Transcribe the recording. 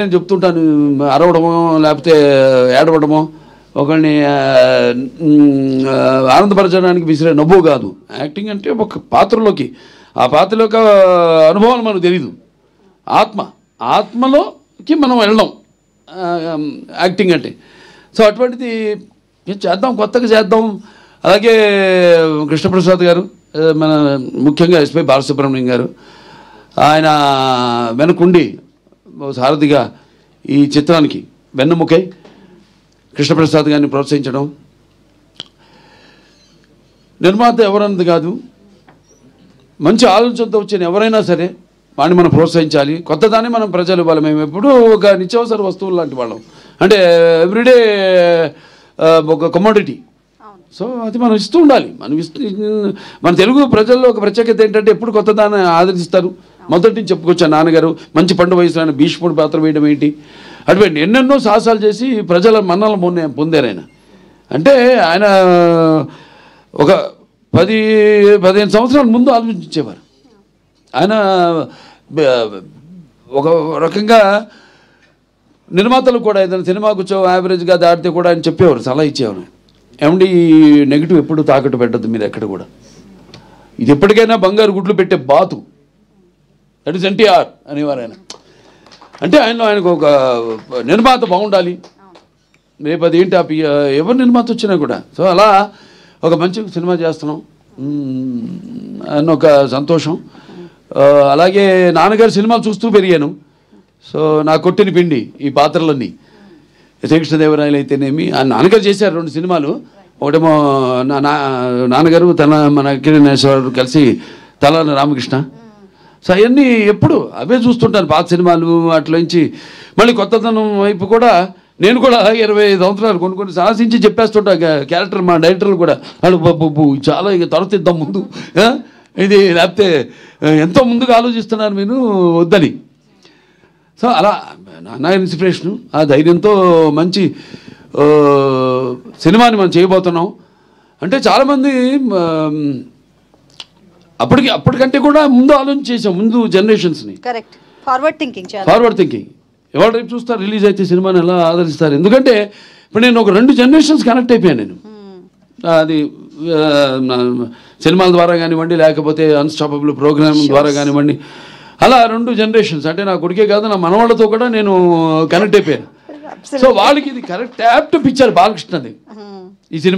నేను చెప్తుంటాను అరవడమో లేకపోతే ఏడవడమో ఒకరిని ఆనందపరచడానికి విసిరే నవ్వు కాదు. యాక్టింగ్ అంటే ఒక పాత్రలోకి ఆ పాత్రలోకి అనుభవాలు మనకు తెలీదు. ఆత్మలోకి మనం వెళ్ళడం యాక్టింగ్ అంటే. సో అటువంటిది చేద్దాం, కొత్తగా చేద్దాం. అలాగే కృష్ణప్రసాద్ గారు, మన ముఖ్యంగా ఎస్పి బాలసుబ్రహ్మణ్యం గారు, ఆయన వెనకుండి సారథిగా ఈ చిత్రానికి వెన్నెముకై కృష్ణప్రసాద్ గారిని ప్రోత్సహించడం. నిర్మాత ఎవరన్నది కాదు, మంచి ఆలోచనతో వచ్చిన ఎవరైనా సరే వాడిని మనం ప్రోత్సహించాలి. కొత్తదాన్ని మనం ప్రజలు ఇవ్వాలి. మేము ఎప్పుడూ ఒక నిత్యావసర వస్తువులు లాంటి వాళ్ళం, అంటే ఎవ్రీడే ఒక కమోడిటీ. సో అది మనం ఇస్తూ ఉండాలి. మన తెలుగు ప్రజల్లో ఒక ప్రత్యేకత ఏంటంటే ఎప్పుడు కొత్తదాన్ని ఆదరిస్తారు. మొదటి నుంచి చెప్పుకొచ్చాను, నాన్నగారు మంచి పండు వయసులో ఆయన భీష్ముడు పాత్ర వేయడం ఏంటి, అటువంటి ఎన్నెన్నో సాహసాలు చేసి ప్రజల మన్నలను పొందారు ఆయన. అంటే ఆయన ఒక 10-15 సంవత్సరాల ముందు ఆలోచించేవారు. ఆయన ఒక రకంగా నిర్మాతలు కూడా ఏదైనా సినిమా కూర్చో యావరేజ్గా దాటితే కూడా ఆయన చెప్పేవారు, సలహా ఇచ్చేవారు. ఏమండి నెగిటివ్ ఎప్పుడు తాకట్టు పెట్టద్దు మీరు ఎక్కడ కూడా, ఇది ఎప్పటికైనా బంగారు గుడ్లు పెట్టే బాతు, దట్ ఈస్ ఎన్టీఆర్ అనేవారు ఆయన. అంటే ఆయనకు ఒక నిర్మాత బాగుండాలి, రేపు అది ఏంటి ఎవరు నిర్మాత వచ్చినా కూడా. సో అలా ఒక మంచి సినిమా చేస్తున్నాం అన్న ఒక సంతోషం. అలాగే నాన్నగారు సినిమాలు చూస్తూ పెరిగాను. సో నా కొట్టిన పిండి ఈ పాత్రలన్నీ, శ్రీకృష్ణదేవరాయలు అయితేనేమి, నాన్నగారు చేశారు 2 సినిమాలు. ఒకటేమో నాన్నగారు మన కిరణేశ్వరరావు కలిసి తలాన రామకృష్ణ. సో అవన్నీ ఎప్పుడు అవే చూస్తుంటాను, పాత సినిమాలు. అట్లోంచి మళ్ళీ కొత్తదనం వైపు కూడా నేను కూడా 25 సంవత్సరాలు కొన్ని సాహసించి చెప్పేస్తుంటా క్యారెక్టర్. మా డైరెక్టర్లు కూడా వాళ్ళు బాబు చాలా ఇక తరతిద్దాం ముందు, ఇది లేకపోతే ఎంతో ముందుగా ఆలోచిస్తున్నారు మీరు వద్దని. సో అలా నాన్న ఇన్స్పిరేషను, ఆ ధైర్యంతో మంచి సినిమాని మనం చేయబోతున్నాం. అంటే చాలామంది అప్పటికంటే కూడా ముందు ఆలోచన చేసాం, ముందు జనరేషన్స్ని. Correct, forward thinking. ఎవరు రేపు చూస్తారు, రిలీజ్ అయితే సినిమాని ఎలా ఆదరిస్తారు. ఎందుకంటే ఇప్పుడు నేను ఒక 2 జనరేషన్స్ కనెక్ట్ అయిపోయాను నేను. అది సినిమాల ద్వారా కానివ్వండి, లేకపోతే అన్స్టాపబుల్ ప్రోగ్రామ్ ద్వారా కానివ్వండి, అలా 2 జనరేషన్స్. అంటే నా కొడుకే కాదు, నా మనవాళ్ళతో కూడా నేను కనెక్ట్ అయిపోయాను. సో వాళ్ళకి ఇది కరెక్ట్ యాప్ట్ పిక్చర్ బాలకృష్ణది ఈ సినిమా.